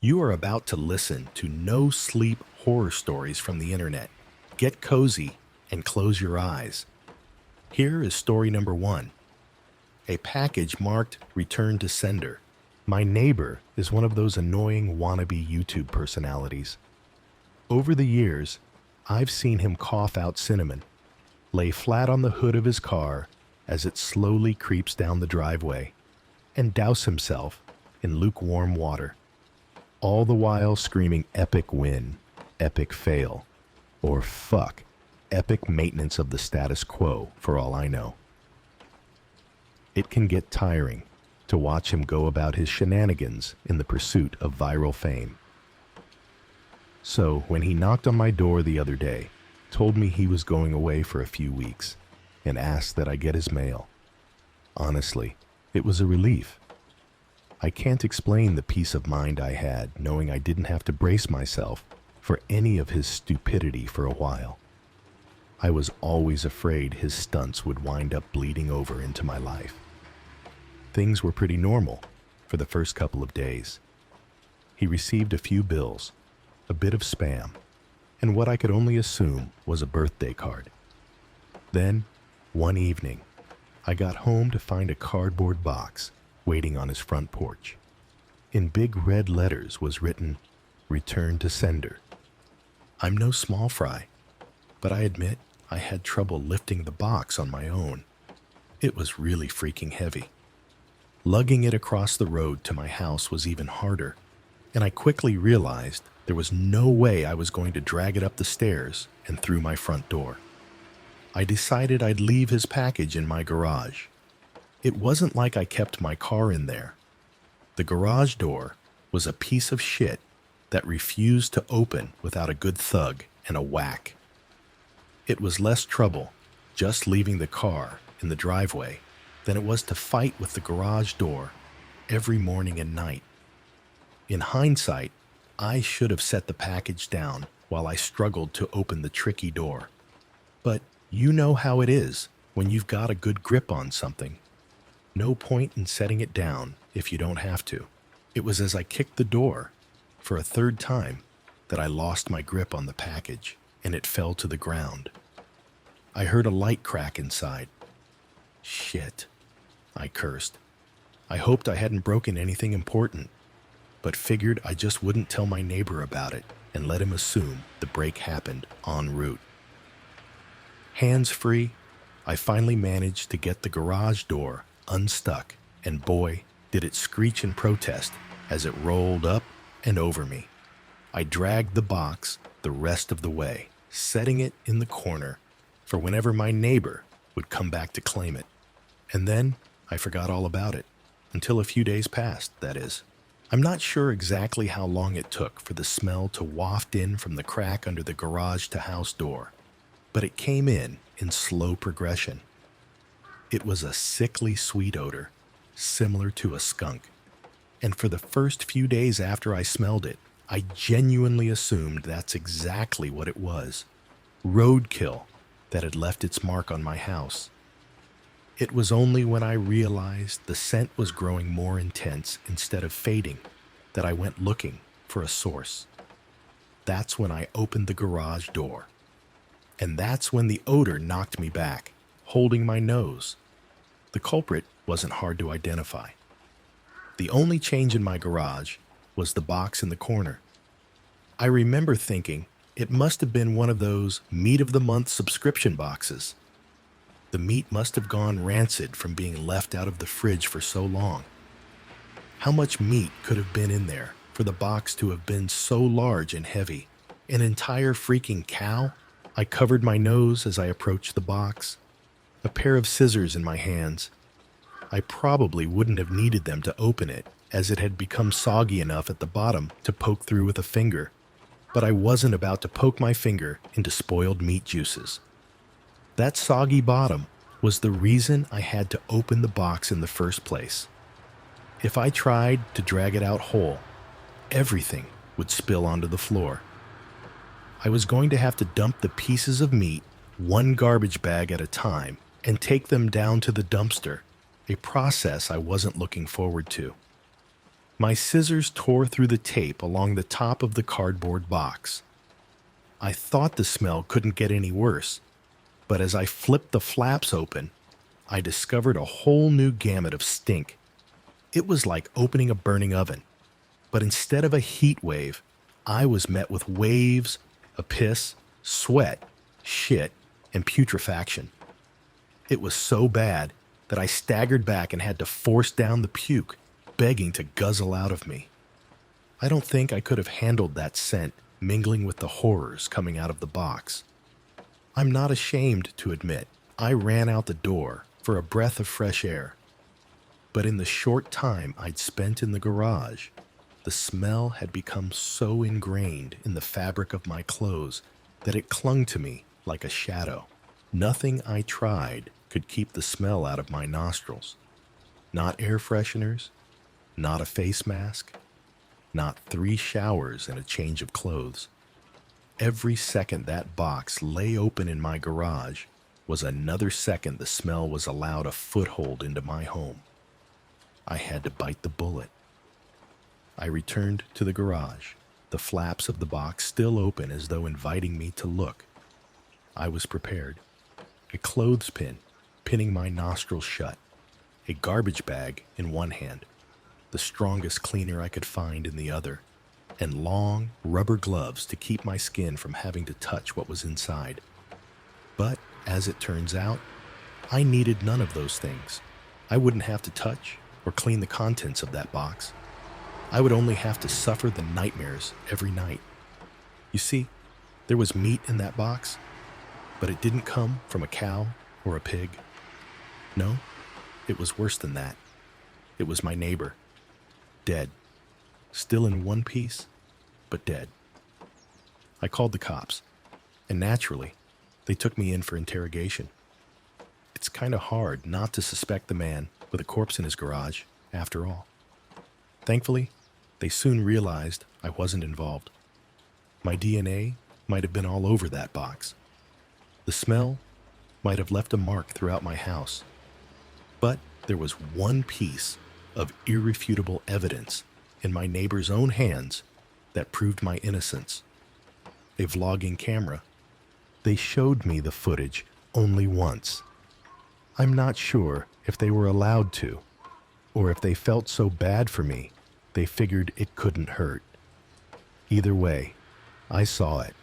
You are about to listen to no sleep horror stories from the internet. Get cozy and close your eyes. Here is story number one. A package marked Return to Sender. My neighbor is one of those annoying wannabe YouTube personalities. Over the years, I've seen him cough out cinnamon, lay flat on the hood of his car as it slowly creeps down the driveway, and douse himself in lukewarm water, all the while screaming epic win, epic fail, or fuck, epic maintenance of the status quo for all I know. It can get tiring to watch him go about his shenanigans in the pursuit of viral fame. So when he knocked on my door the other day, told me he was going away for a few weeks, and asked that I get his mail, honestly, it was a relief. I can't explain the peace of mind I had knowing I didn't have to brace myself for any of his stupidity for a while. I was always afraid his stunts would wind up bleeding over into my life. Things were pretty normal for the first couple of days. He received a few bills, a bit of spam, and what I could only assume was a birthday card. Then, one evening, I got home to find a cardboard box waiting on his front porch. In big red letters was written, Return to Sender. I'm no small fry, but I admit I had trouble lifting the box on my own. It was really freaking heavy. Lugging it across the road to my house was even harder, and I quickly realized there was no way I was going to drag it up the stairs and through my front door. I decided I'd leave his package in my garage. It wasn't like I kept my car in there. The garage door was a piece of shit that refused to open without a good thug and a whack. It was less trouble just leaving the car in the driveway than it was to fight with the garage door every morning and night. In hindsight, I should have set the package down while I struggled to open the tricky door. But you know how it is when you've got a good grip on something. No point in setting it down if you don't have to. It was as I kicked the door for a third time that I lost my grip on the package and it fell to the ground. I heard a light crack inside. Shit, I cursed. I hoped I hadn't broken anything important, but figured I just wouldn't tell my neighbor about it and let him assume the break happened en route. Hands free, I finally managed to get the garage door unstuck, and boy, did it screech in protest as it rolled up and over me. I dragged the box the rest of the way, setting it in the corner for whenever my neighbor would come back to claim it. And then I forgot all about it, until a few days passed, that is. I'm not sure exactly how long it took for the smell to waft in from the crack under the garage-to-house door, but it came in slow progression. It was a sickly sweet odor, similar to a skunk, and for the first few days after I smelled it, I genuinely assumed that's exactly what it was. Roadkill that had left its mark on my house. It was only when I realized the scent was growing more intense instead of fading that I went looking for a source. That's when I opened the garage door. And that's when the odor knocked me back, holding my nose. The culprit wasn't hard to identify. The only change in my garage was the box in the corner. I remember thinking it must have been one of those meat of the month subscription boxes. The meat must have gone rancid from being left out of the fridge for so long. How much meat could have been in there for the box to have been so large and heavy? An entire freaking cow? I covered my nose as I approached the box, a pair of scissors in my hands. I probably wouldn't have needed them to open it, as it had become soggy enough at the bottom to poke through with a finger. But I wasn't about to poke my finger into spoiled meat juices. That soggy bottom was the reason I had to open the box in the first place. If I tried to drag it out whole, everything would spill onto the floor. I was going to have to dump the pieces of meat, one garbage bag at a time, and take them down to the dumpster, a process I wasn't looking forward to. My scissors tore through the tape along the top of the cardboard box. I thought the smell couldn't get any worse, but as I flipped the flaps open, I discovered a whole new gamut of stink. It was like opening a burning oven, but instead of a heat wave, I was met with waves of piss, sweat, shit, and putrefaction. It was so bad that I staggered back and had to force down the puke, begging to guzzle out of me. I don't think I could have handled that scent mingling with the horrors coming out of the box. I'm not ashamed to admit I ran out the door for a breath of fresh air. But in the short time I'd spent in the garage, the smell had become so ingrained in the fabric of my clothes that it clung to me like a shadow. Nothing I tried could keep the smell out of my nostrils. Not air fresheners, not a face mask, not 3 showers and a change of clothes. Every second that box lay open in my garage was another second the smell was allowed a foothold into my home. I had to bite the bullet. I returned to the garage, the flaps of the box still open as though inviting me to look. I was prepared. A clothespin pinning my nostrils shut, a garbage bag in one hand, the strongest cleaner I could find in the other, and long rubber gloves to keep my skin from having to touch what was inside. But, as it turns out, I needed none of those things. I wouldn't have to touch or clean the contents of that box. I would only have to suffer the nightmares every night. You see, there was meat in that box, but it didn't come from a cow or a pig. No, it was worse than that. It was my neighbor, dead, still in one piece, but dead. I called the cops, and naturally, they took me in for interrogation. It's kind of hard not to suspect the man with a corpse in his garage, after all. Thankfully, they soon realized I wasn't involved. My DNA might have been all over that box. The smell might have left a mark throughout my house. But there was one piece of irrefutable evidence in my neighbor's own hands that proved my innocence. A vlogging camera. They showed me the footage only once. I'm not sure if they were allowed to, or if they felt so bad for me, they figured it couldn't hurt. Either way, I saw it.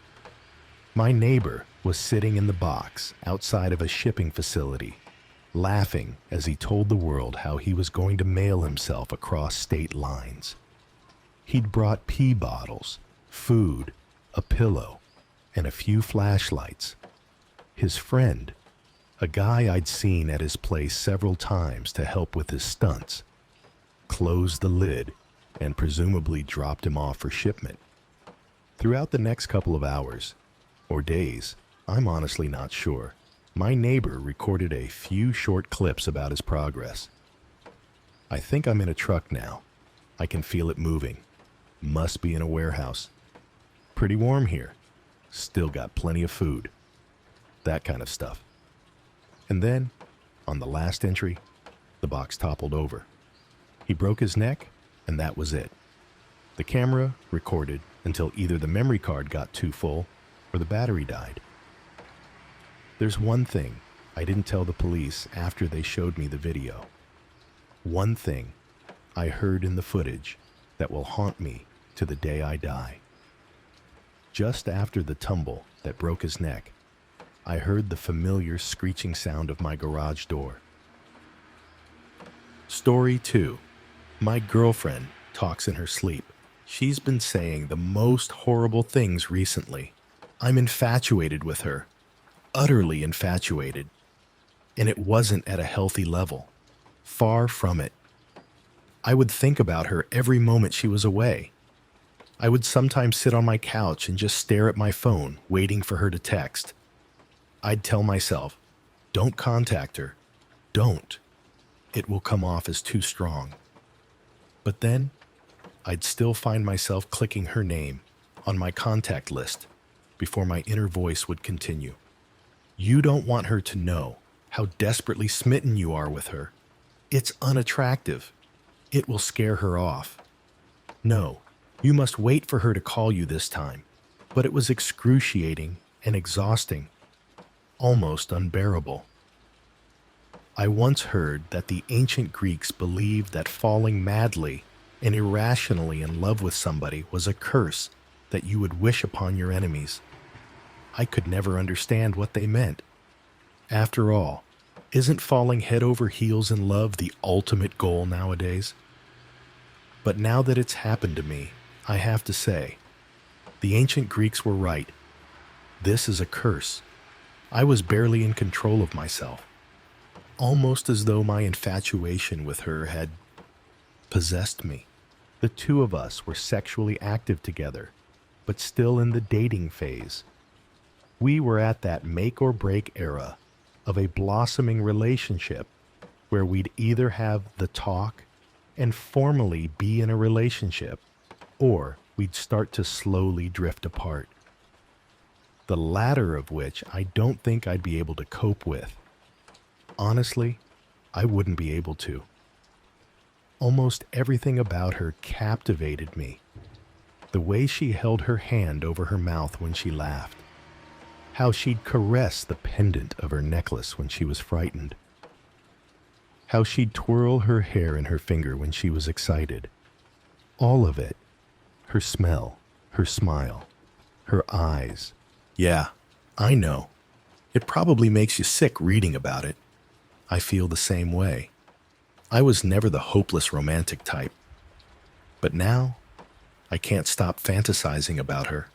My neighbor was sitting in the box outside of a shipping facility, laughing as he told the world how he was going to mail himself across state lines. He'd brought pee bottles, food, a pillow, and a few flashlights. His friend, a guy I'd seen at his place several times to help with his stunts, closed the lid and presumably dropped him off for shipment. Throughout the next couple of hours, or days, I'm honestly not sure, my neighbor recorded a few short clips about his progress. I think I'm in a truck now. I can feel it moving. Must be in a warehouse. Pretty warm here. Still got plenty of food. That kind of stuff. And then, on the last entry, the box toppled over. He broke his neck, and that was it. The camera recorded until either the memory card got too full or the battery died. There's one thing I didn't tell the police after they showed me the video. One thing I heard in the footage that will haunt me to the day I die. Just after the tumble that broke his neck, I heard the familiar screeching sound of my garage door. Story 2. My girlfriend talks in her sleep. She's been saying the most horrible things recently. I'm infatuated with her. Utterly infatuated. And it wasn't at a healthy level. Far from it. I would think about her every moment she was away. I would sometimes sit on my couch and just stare at my phone, waiting for her to text. I'd tell myself, don't contact her. Don't. It will come off as too strong. But then, I'd still find myself clicking her name on my contact list before my inner voice would continue. You don't want her to know how desperately smitten you are with her. It's unattractive. It will scare her off. No, you must wait for her to call you this time. But it was excruciating and exhausting, almost unbearable. I once heard that the ancient Greeks believed that falling madly and irrationally in love with somebody was a curse that you would wish upon your enemies. I could never understand what they meant. After all, isn't falling head over heels in love the ultimate goal nowadays? But now that it's happened to me, I have to say, the ancient Greeks were right. This is a curse. I was barely in control of myself, almost as though my infatuation with her had possessed me. The two of us were sexually active together, but still in the dating phase. We were at that make or break era of a blossoming relationship where we'd either have the talk and formally be in a relationship, or we'd start to slowly drift apart. The latter of which I don't think I'd be able to cope with. Honestly, I wouldn't be able to. Almost everything about her captivated me. The way she held her hand over her mouth when she laughed. How she'd caress the pendant of her necklace when she was frightened. How she'd twirl her hair in her finger when she was excited. All of it. Her smell, her smile, her eyes. Yeah, I know. It probably makes you sick reading about it. I feel the same way. I was never the hopeless romantic type. But now, I can't stop fantasizing about her.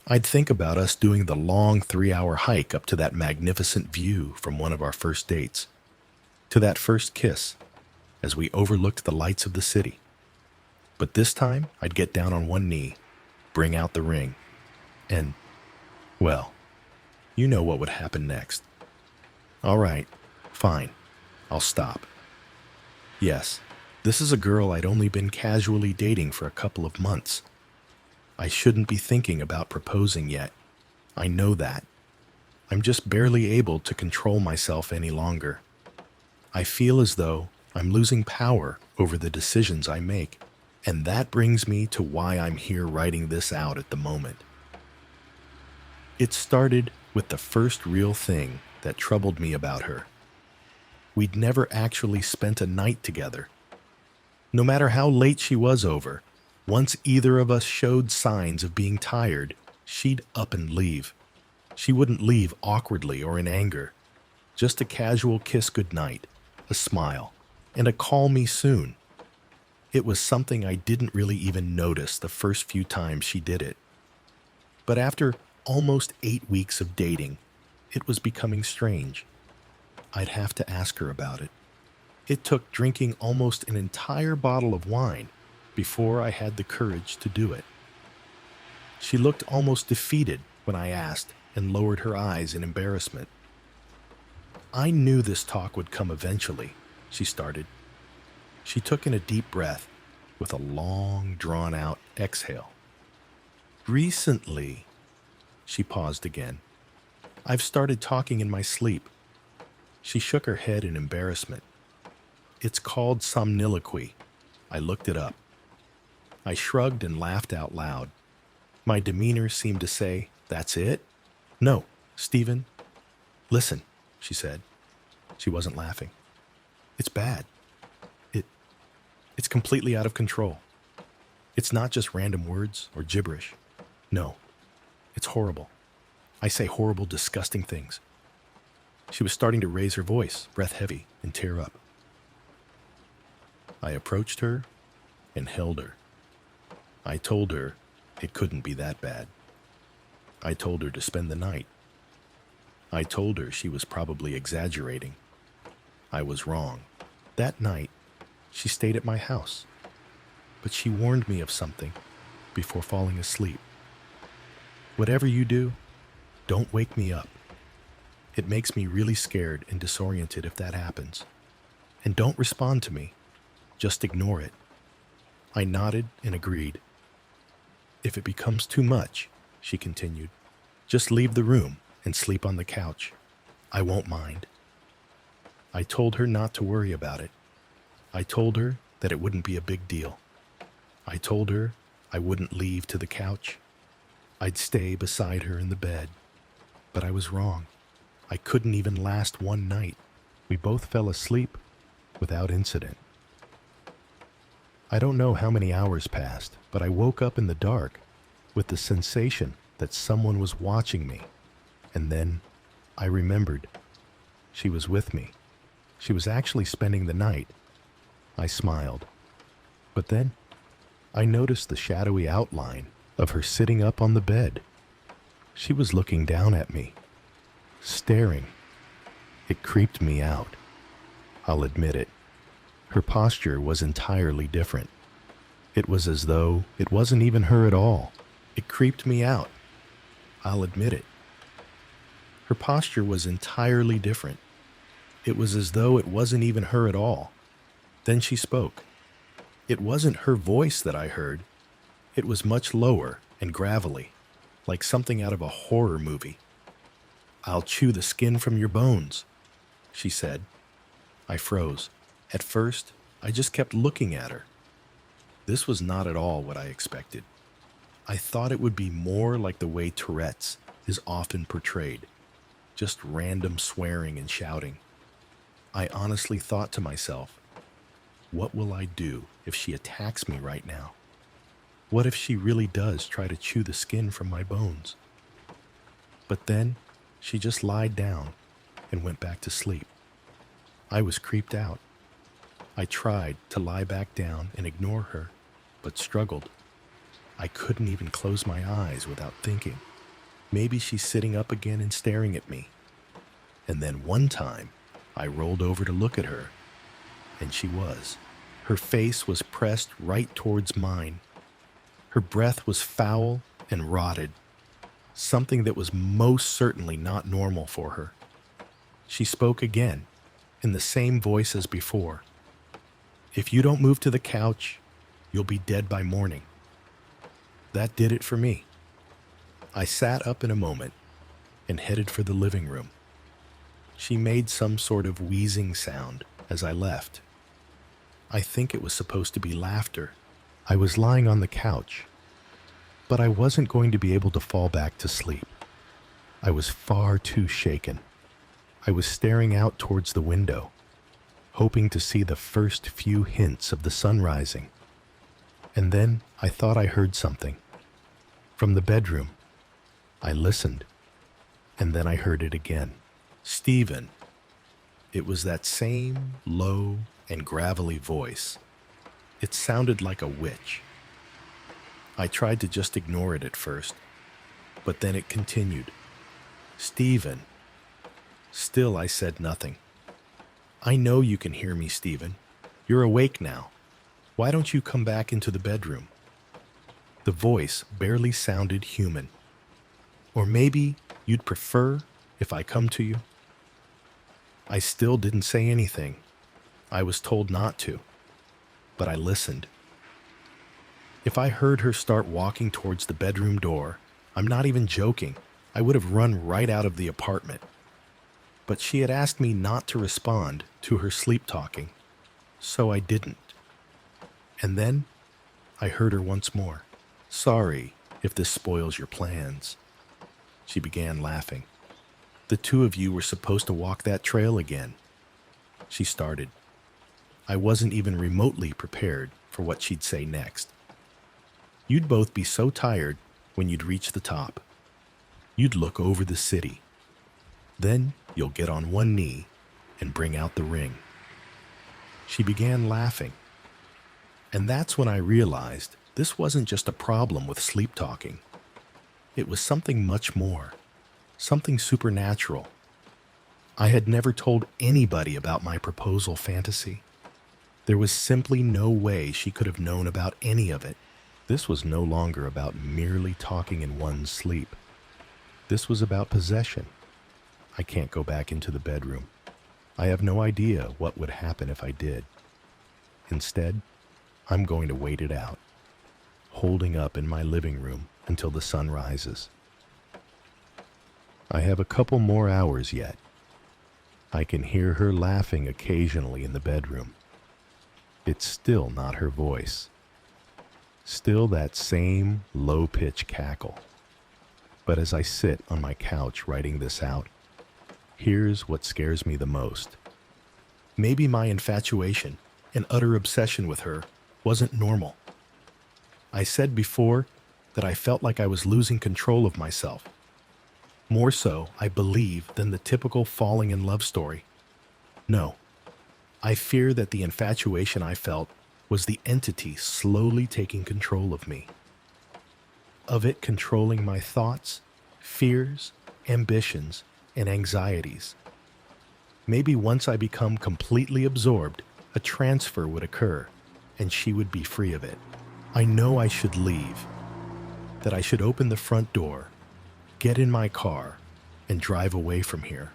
I'd think about us doing the long 3-hour hike up to that magnificent view from one of our first dates, to that first kiss, as we overlooked the lights of the city. But this time, I'd get down on one knee, bring out the ring, and, well, you know what would happen next. All right, fine, I'll stop. Yes, this is a girl I'd only been casually dating for a couple of months. I shouldn't be thinking about proposing yet. I know that. I'm just barely able to control myself any longer. I feel as though I'm losing power over the decisions I make, and that brings me to why I'm here writing this out at the moment. It started with the first real thing that troubled me about her. We'd never actually spent a night together. No matter how late she was over, once either of us showed signs of being tired, she'd up and leave. She wouldn't leave awkwardly or in anger. Just a casual kiss goodnight, a smile, and a call me soon. It was something I didn't really even notice the first few times she did it. But after almost 8 weeks of dating, it was becoming strange. I'd have to ask her about it. It took drinking almost an entire bottle of wine before I had the courage to do it. She looked almost defeated when I asked and lowered her eyes in embarrassment. I knew this talk would come eventually, she started. She took in a deep breath with a long, drawn-out exhale. Recently, she paused again. I've started talking in my sleep. She shook her head in embarrassment. It's called somniloquy. I looked it up. I shrugged and laughed out loud. My demeanor seemed to say, "That's it?" "No, Stephen." "Listen," she said. She wasn't laughing. "It's bad. It's completely out of control. It's not just random words or gibberish. No, it's horrible. I say horrible, disgusting things." She was starting to raise her voice, breath heavy, and tear up. I approached her and held her. I told her it couldn't be that bad. I told her to spend the night. I told her she was probably exaggerating. I was wrong. That night, she stayed at my house, but she warned me of something before falling asleep. "Whatever you do, don't wake me up. It makes me really scared and disoriented if that happens. And don't respond to me. Just ignore it." I nodded and agreed. "If it becomes too much," she continued, "just leave the room and sleep on the couch. I won't mind." I told her not to worry about it. I told her that it wouldn't be a big deal. I told her I wouldn't leave to the couch. I'd stay beside her in the bed. But I was wrong. I couldn't even last one night. We both fell asleep without incident. I don't know how many hours passed, but I woke up in the dark with the sensation that someone was watching me. And then I remembered. She was with me. She was actually spending the night. I smiled. But then I noticed the shadowy outline of her sitting up on the bed. She was looking down at me, staring. It creeped me out. I'll admit it. Her posture was entirely different. It was as though it wasn't even her at all. It creeped me out. I'll admit it. Her posture was entirely different. It was as though it wasn't even her at all. Then she spoke. It wasn't her voice that I heard. It was much lower and gravelly, like something out of a horror movie. "I'll chew the skin from your bones," she said. I froze. At first, I just kept looking at her. This was not at all what I expected. I thought it would be more like the way Tourette's is often portrayed, just random swearing and shouting. I honestly thought to myself, what will I do if she attacks me right now? What if she really does try to chew the skin from my bones? But then she just lied down and went back to sleep. I was creeped out. I tried to lie back down and ignore her, but struggled. I couldn't even close my eyes without thinking, maybe she's sitting up again and staring at me. And then one time, I rolled over to look at her, and she was. Her face was pressed right towards mine. Her breath was foul and rotted, something that was most certainly not normal for her. She spoke again, in the same voice as before. "If you don't move to the couch, you'll be dead by morning." That did it for me. I sat up in a moment and headed for the living room. She made some sort of wheezing sound as I left. I think it was supposed to be laughter. I was lying on the couch, but I wasn't going to be able to fall back to sleep. I was far too shaken. I was staring out towards the window, hoping to see the first few hints of the sun rising. And then I thought I heard something. From the bedroom, I listened, and then I heard it again. "Stephen." It was that same low and gravelly voice. It sounded like a witch. I tried to just ignore it at first, but then it continued. "Stephen." Still, I said nothing. "I know you can hear me, Stephen. You're awake now. Why don't you come back into the bedroom?" The voice barely sounded human. "Or maybe you'd prefer if I come to you?" I still didn't say anything. I was told not to, but I listened. If I heard her start walking towards the bedroom door, I'm not even joking, I would have run right out of the apartment. But she had asked me not to respond to her sleep talking, so I didn't. And then I heard her once more. "Sorry if this spoils your plans." She began laughing. "The two of you were supposed to walk that trail again." She started. I wasn't even remotely prepared for what she'd say next. "You'd both be so tired when you'd reach the top. You'd look over the city. Then you'll get on one knee and bring out the ring." She began laughing. And that's when I realized this wasn't just a problem with sleep talking. It was something much more, something supernatural. I had never told anybody about my proposal fantasy. There was simply no way she could have known about any of it. This was no longer about merely talking in one's sleep. This was about possession. I can't go back into the bedroom. I have no idea what would happen if I did. Instead, I'm going to wait it out, holding up in my living room until the sun rises. I have a couple more hours yet. I can hear her laughing occasionally in the bedroom. It's still not her voice. Still that same low-pitch cackle. But as I sit on my couch writing this out, here's what scares me the most. Maybe my infatuation and utter obsession with her wasn't normal. I said before that I felt like I was losing control of myself. More so, I believe, than the typical falling in love story. No, I fear that the infatuation I felt was the entity slowly taking control of me. Of it controlling my thoughts, fears, ambitions, and anxieties. Maybe once I become completely absorbed, a transfer would occur, and she would be free of it. I know I should leave, that I should open the front door, get in my car, and drive away from here.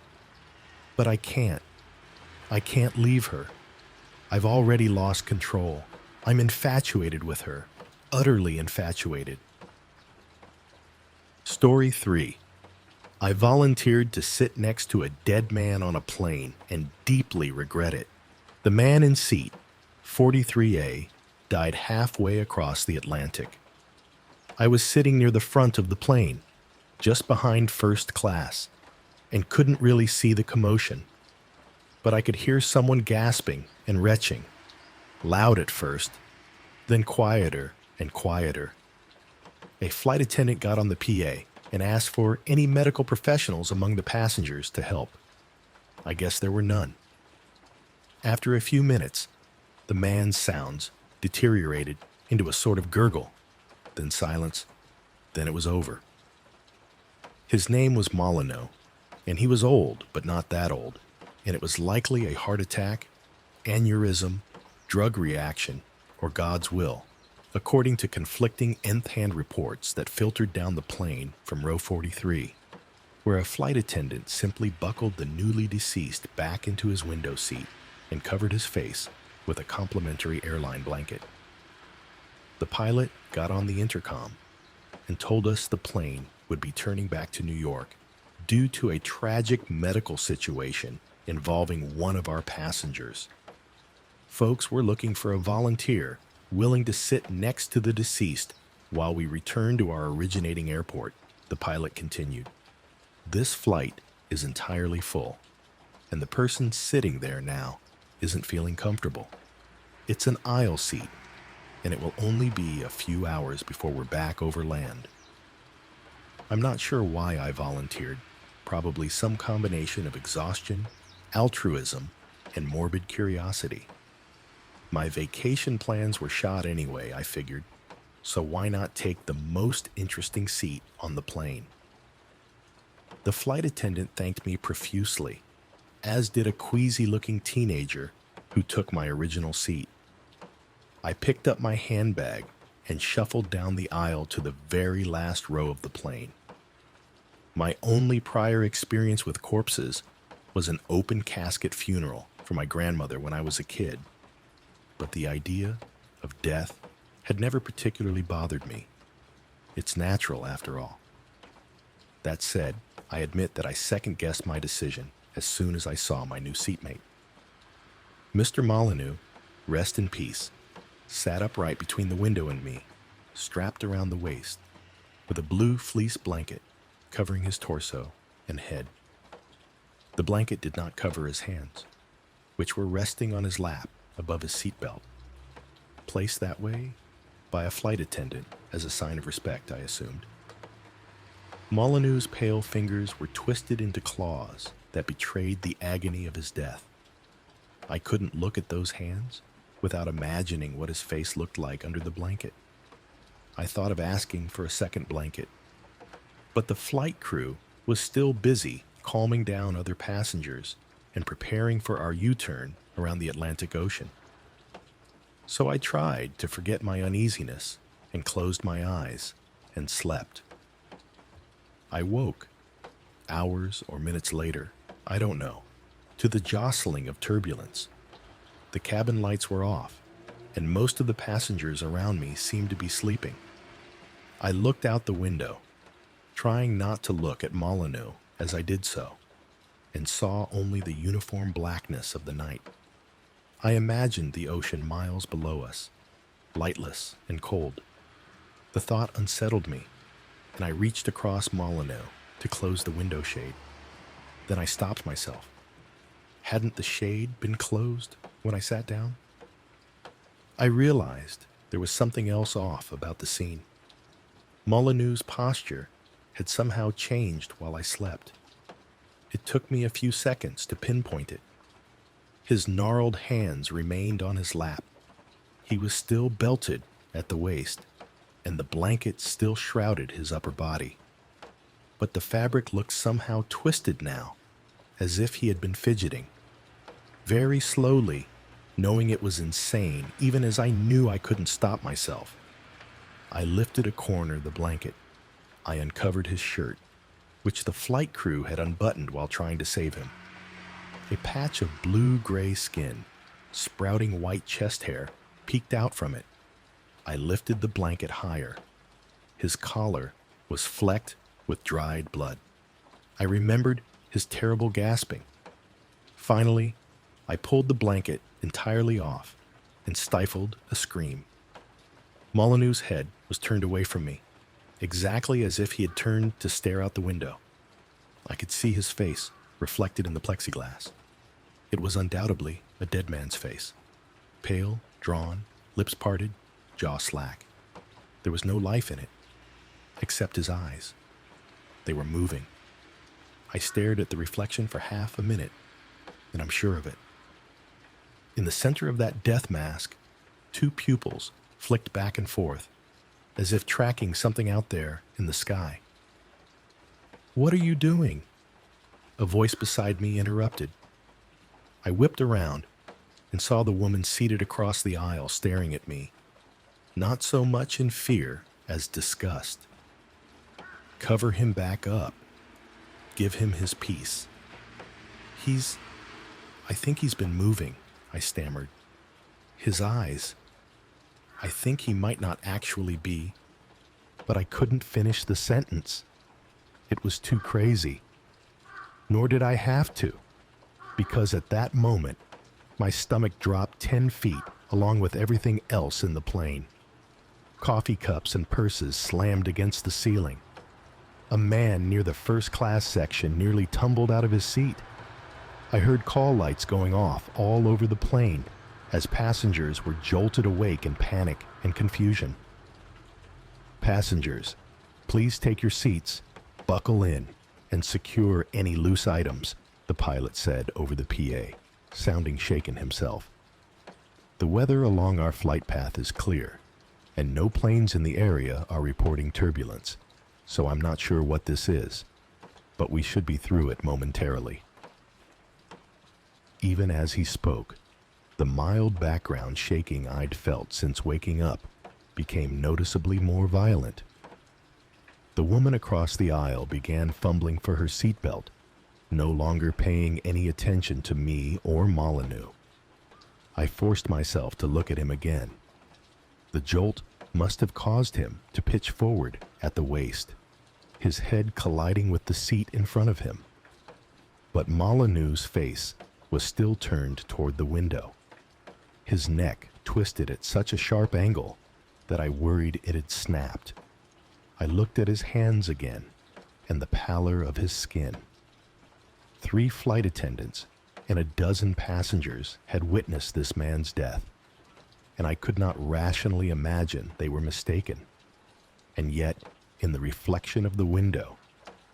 But I can't. I can't leave her. I've already lost control. I'm infatuated with her, utterly infatuated. Story 3. I volunteered to sit next to a dead man on a plane and deeply regret it. The man in seat, 43A, died halfway across the Atlantic. I was sitting near the front of the plane, just behind first class, and couldn't really see the commotion. But I could hear someone gasping and retching, loud at first, then quieter and quieter. A flight attendant got on the PA and asked for any medical professionals among the passengers to help. I guess there were none. After a few minutes, the man's sounds deteriorated into a sort of gurgle, then silence, then it was over. His name was Molyneux, and he was old, but not that old, and it was likely a heart attack, aneurysm, drug reaction, or God's will, according to conflicting nth-hand reports that filtered down the plane from row 43, where a flight attendant simply buckled the newly deceased back into his window seat and covered his face with a complimentary airline blanket. The pilot got on the intercom and told us the plane would be turning back to New York due to a tragic medical situation involving one of our passengers. Folks were looking for a volunteer willing to sit next to the deceased while we returned to our originating airport, the pilot continued. This flight is entirely full, and the person sitting there now isn't feeling comfortable. It's an aisle seat, and it will only be a few hours before we're back over land. I'm not sure why I volunteered, probably some combination of exhaustion, altruism, and morbid curiosity. My vacation plans were shot anyway, I figured, so why not take the most interesting seat on the plane? The flight attendant thanked me profusely, as did a queasy-looking teenager who took my original seat. I picked up my handbag and shuffled down the aisle to the very last row of the plane. My only prior experience with corpses was an open casket funeral for my grandmother when I was a kid. But the idea of death had never particularly bothered me. It's natural, after all. That said, I admit that I second-guessed my decision as soon as I saw my new seatmate. Mr. Molyneux, rest in peace, sat upright between the window and me, strapped around the waist, with a blue fleece blanket covering his torso and head. The blanket did not cover his hands, which were resting on his lap above his seatbelt, placed that way by a flight attendant as a sign of respect, I assumed. Molyneux's pale fingers were twisted into claws that betrayed the agony of his death. I couldn't look at those hands without imagining what his face looked like under the blanket. I thought of asking for a second blanket, but the flight crew was still busy calming down other passengers and preparing for our U-turn around the Atlantic Ocean. So I tried to forget my uneasiness and closed my eyes and slept. I woke, hours or minutes later, I don't know, to the jostling of turbulence. The cabin lights were off, and most of the passengers around me seemed to be sleeping. I looked out the window, trying not to look at Molyneux as I did so, and saw only the uniform blackness of the night. I imagined the ocean miles below us, lightless and cold, The thought unsettled me, and I reached across Molyneux to close the window shade. Then I stopped myself. Hadn't the shade been closed when I sat down? I realized there was something else off about the scene. Molyneux's posture had somehow changed while I slept. It took me a few seconds to pinpoint it. His gnarled hands remained on his lap. He was still belted at the waist, and the blanket still shrouded his upper body. But the fabric looked somehow twisted now, as if he had been fidgeting. Very slowly, knowing it was insane, even as I knew I couldn't stop myself, I lifted a corner of the blanket. I uncovered his shirt, which the flight crew had unbuttoned while trying to save him. A patch of blue-gray skin, sprouting white chest hair, peeked out from it. I lifted the blanket higher. His collar was flecked with dried blood. I remembered his terrible gasping. Finally, I pulled the blanket entirely off and stifled a scream. Molyneux's head was turned away from me, exactly as if he had turned to stare out the window. I could see his face reflected in the plexiglass. It was undoubtedly a dead man's face. Pale, drawn, lips parted, jaw slack. There was no life in it, except his eyes. They were moving. I stared at the reflection for half a minute, and I'm sure of it. In the center of that death mask, two pupils flicked back and forth, as if tracking something out there in the sky. "What are you doing?" A voice beside me interrupted. I whipped around and saw the woman seated across the aisle staring at me, not so much in fear as disgust. "Cover him back up. Give him his peace. I think he's been moving," I stammered. "His eyes. I think he might not actually be." But I couldn't finish the sentence. It was too crazy. Nor did I have to, because at that moment, my stomach dropped 10 feet along with everything else in the plane. Coffee cups and purses slammed against the ceiling. A man near the first-class section nearly tumbled out of his seat. I heard call lights going off all over the plane as passengers were jolted awake in panic and confusion. "Passengers, please take your seats, buckle in, and secure any loose items," the pilot said over the PA, sounding shaken himself. "The weather along our flight path is clear, and no planes in the area are reporting turbulence, so I'm not sure what this is, but we should be through it momentarily." Even as he spoke, the mild background shaking I'd felt since waking up became noticeably more violent. The woman across the aisle began fumbling for her seatbelt, no longer paying any attention to me or Molyneux. I forced myself to look at him again. The jolt must have caused him to pitch forward at the waist, his head colliding with the seat in front of him. But Molyneux's face was still turned toward the window. His neck twisted at such a sharp angle that I worried it had snapped. I looked at his hands again and the pallor of his skin. 3 flight attendants and a dozen passengers had witnessed this man's death, and I could not rationally imagine they were mistaken. And yet, in the reflection of the window,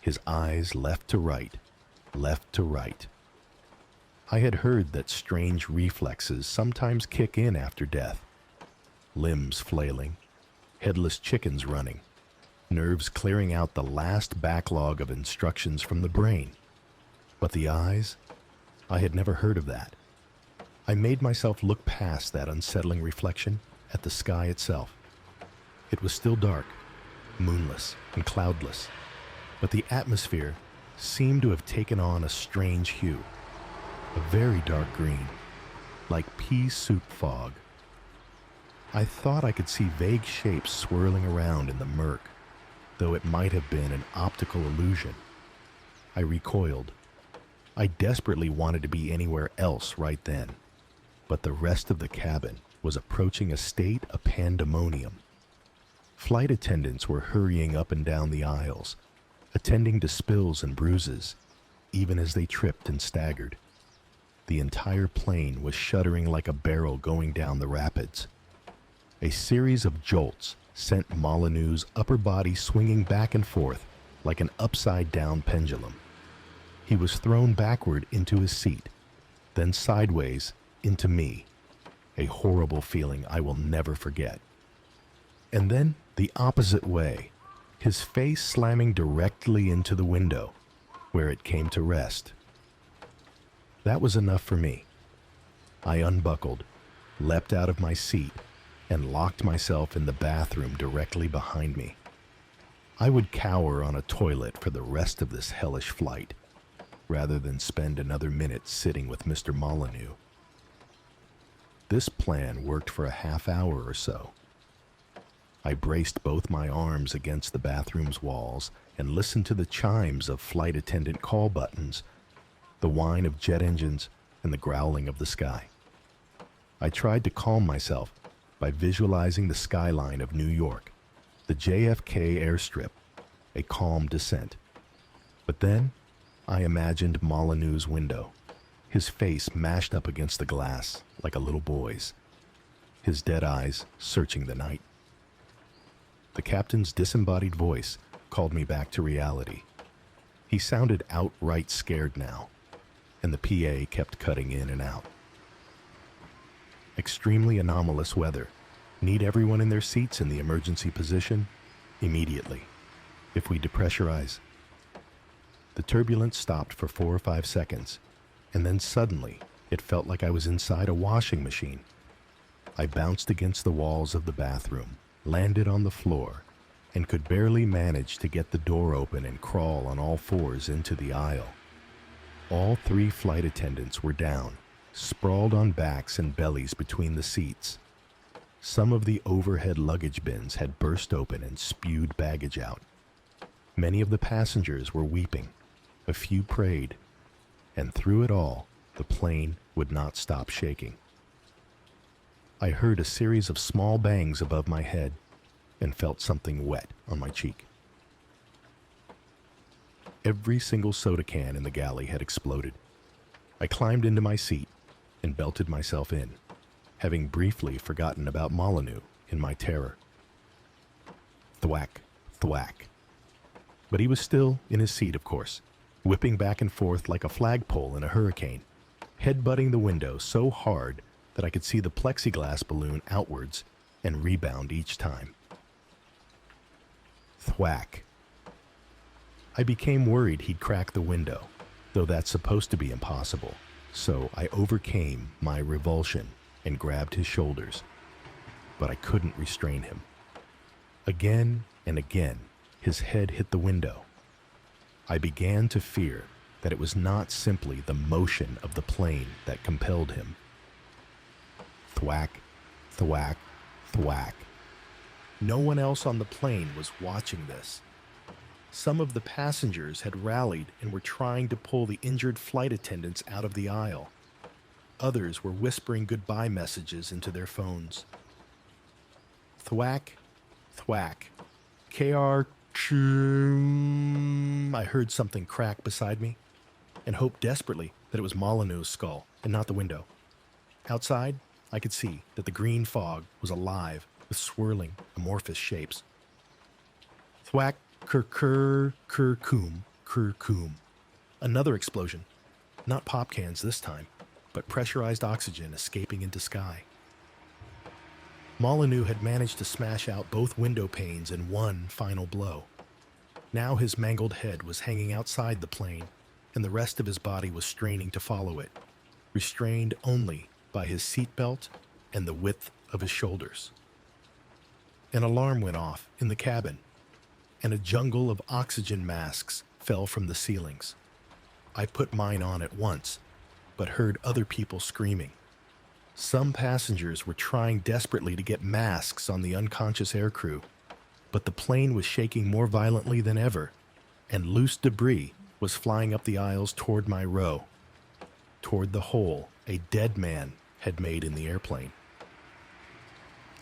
his eyes left to right. I had heard that strange reflexes sometimes kick in after death. Limbs flailing, headless chickens running, nerves clearing out the last backlog of instructions from the brain. But the eyes? I had never heard of that. I made myself look past that unsettling reflection at the sky itself. It was still dark, moonless and cloudless, but the atmosphere seemed to have taken on a strange hue, a very dark green, like pea soup fog. I thought I could see vague shapes swirling around in the murk, though it might have been an optical illusion. I recoiled. I desperately wanted to be anywhere else right then, but the rest of the cabin was approaching a state of pandemonium. Flight attendants were hurrying up and down the aisles, attending to spills and bruises, even as they tripped and staggered. The entire plane was shuddering like a barrel going down the rapids. A series of jolts sent Molyneux's upper body swinging back and forth like an upside-down pendulum. He was thrown backward into his seat, then sideways into me, a horrible feeling I will never forget. And then the opposite way, his face slamming directly into the window, where it came to rest. That was enough for me. I unbuckled, leapt out of my seat, and locked myself in the bathroom directly behind me. I would cower on a toilet for the rest of this hellish flight, rather than spend another minute sitting with Mr. Molyneux. This plan worked for a half hour or so. I braced both my arms against the bathroom's walls and listened to the chimes of flight attendant call buttons, the whine of jet engines, and the growling of the sky. I tried to calm myself by visualizing the skyline of New York, the JFK airstrip, a calm descent. But then I imagined Molyneux's window, his face mashed up against the glass like a little boy's, his dead eyes searching the night. The captain's disembodied voice called me back to reality. He sounded outright scared now, and the PA kept cutting in and out. Extremely anomalous weather. Need everyone in their seats in the emergency position immediately. If we depressurize. The turbulence stopped for 4 or 5 seconds, and then suddenly it felt like I was inside a washing machine. I bounced against the walls of the bathroom, landed on the floor, and could barely manage to get the door open and crawl on all fours into the aisle. All 3 flight attendants were down, sprawled on backs and bellies between the seats. Some of the overhead luggage bins had burst open and spewed baggage out. Many of the passengers were weeping. A few prayed. And through it all, the plane would not stop shaking. I heard a series of small bangs above my head and felt something wet on my cheek. Every single soda can in the galley had exploded. I climbed into my seat and belted myself in, having briefly forgotten about Molyneux in my terror. Thwack, thwack. But he was still in his seat, of course, whipping back and forth like a flagpole in a hurricane, headbutting the window so hard that I could see the plexiglass balloon outwards and rebound each time. Thwack. I became worried he'd crack the window, though that's supposed to be impossible, so I overcame my revulsion and grabbed his shoulders, but I couldn't restrain him. Again and again, his head hit the window. I began to fear that it was not simply the motion of the plane that compelled him. Thwack, thwack, thwack. No one else on the plane was watching this. Some of the passengers had rallied and were trying to pull the injured flight attendants out of the aisle. Others were whispering goodbye messages into their phones. Thwack, thwack. KR. I heard something crack beside me and hoped desperately that it was Molyneux's skull and not the window. Outside, I could see that the green fog was alive with swirling, amorphous shapes. Thwack, kurkum. Another explosion. Not pop cans this time, but pressurized oxygen escaping into sky. Molyneux had managed to smash out both window panes in one final blow. Now his mangled head was hanging outside the plane, and the rest of his body was straining to follow it, restrained only by his seatbelt and the width of his shoulders. An alarm went off in the cabin, and a jungle of oxygen masks fell from the ceilings. I put mine on at once, but heard other people screaming. Some passengers were trying desperately to get masks on the unconscious aircrew, but the plane was shaking more violently than ever, and loose debris was flying up the aisles toward my row, toward the hole a dead man had made in the airplane.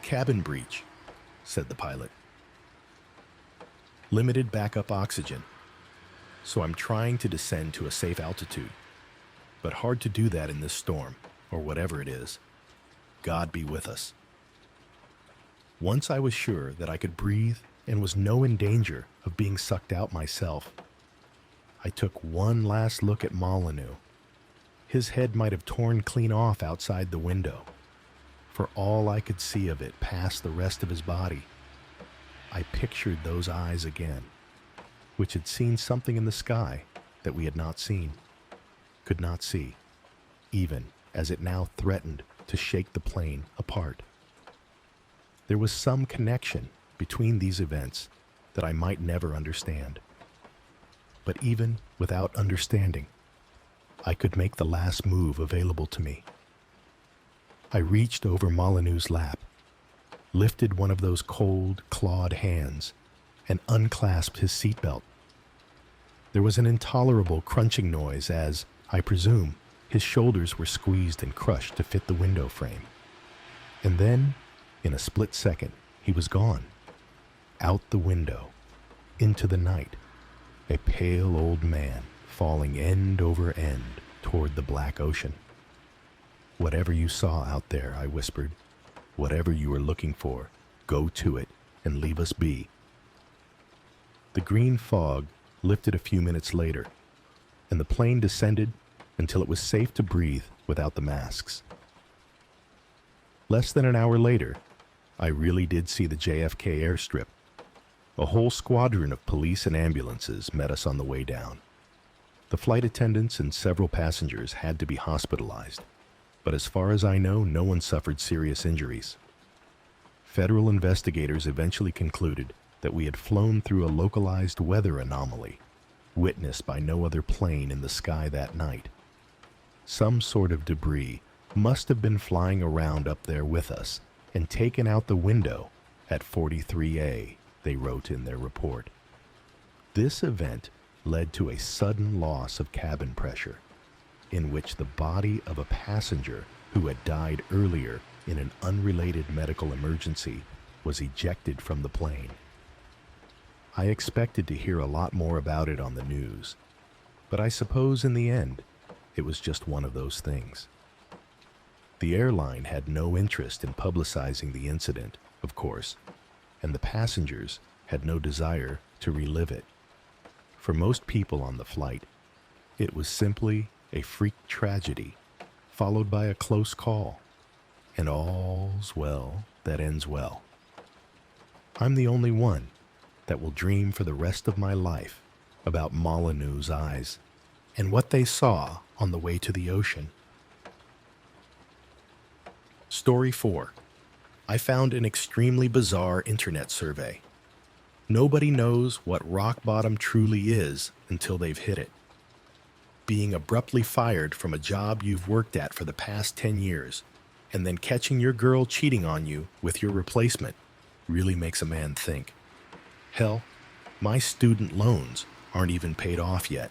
"Cabin breach," said the pilot. limited backup oxygen, so I'm trying to descend to a safe altitude. But hard to do that in this storm, or whatever it is. God be with us. Once I was sure that I could breathe and was no in danger of being sucked out myself, I took one last look at Molyneux. His head might have torn clean off outside the window. For all I could see of it past the rest of his body, I pictured those eyes again, which had seen something in the sky that we had not seen, could not see, even as it now threatened to shake the plane apart. There was some connection between these events that I might never understand. But even without understanding, I could make the last move available to me. I reached over Molyneux's lap, lifted one of those cold, clawed hands, and unclasped his seatbelt. There was an intolerable crunching noise as, I presume, his shoulders were squeezed and crushed to fit the window frame. And then, in a split second, he was gone. Out the window, into the night, a pale old man falling end over end toward the black ocean. Whatever you saw out there, I whispered, whatever you were looking for, go to it and leave us be. The green fog lifted a few minutes later, and the plane descended until it was safe to breathe without the masks. Less than an hour later, I really did see the JFK airstrip. A whole squadron of police and ambulances met us on the way down. The flight attendants and several passengers had to be hospitalized, but as far as I know, no one suffered serious injuries. Federal investigators eventually concluded that we had flown through a localized weather anomaly, witnessed by no other plane in the sky that night. Some sort of debris must have been flying around up there with us and taken out the window at 43A, they wrote in their report. This event led to a sudden loss of cabin pressure, in which the body of a passenger who had died earlier in an unrelated medical emergency was ejected from the plane. I expected to hear a lot more about it on the news, but I suppose in the end, it was just one of those things. The airline had no interest in publicizing the incident, of course, and the passengers had no desire to relive it. For most people on the flight, it was simply a freak tragedy, followed by a close call, and all's well that ends well. I'm the only one that will dream for the rest of my life about Molyneux's eyes and what they saw on the way to the ocean. Story 4. I found an extremely bizarre internet survey. Nobody knows what rock bottom truly is until they've hit it. Being abruptly fired from a job you've worked at for the past 10 years, and then catching your girl cheating on you with your replacement, really makes a man think. Hell, my student loans aren't even paid off yet.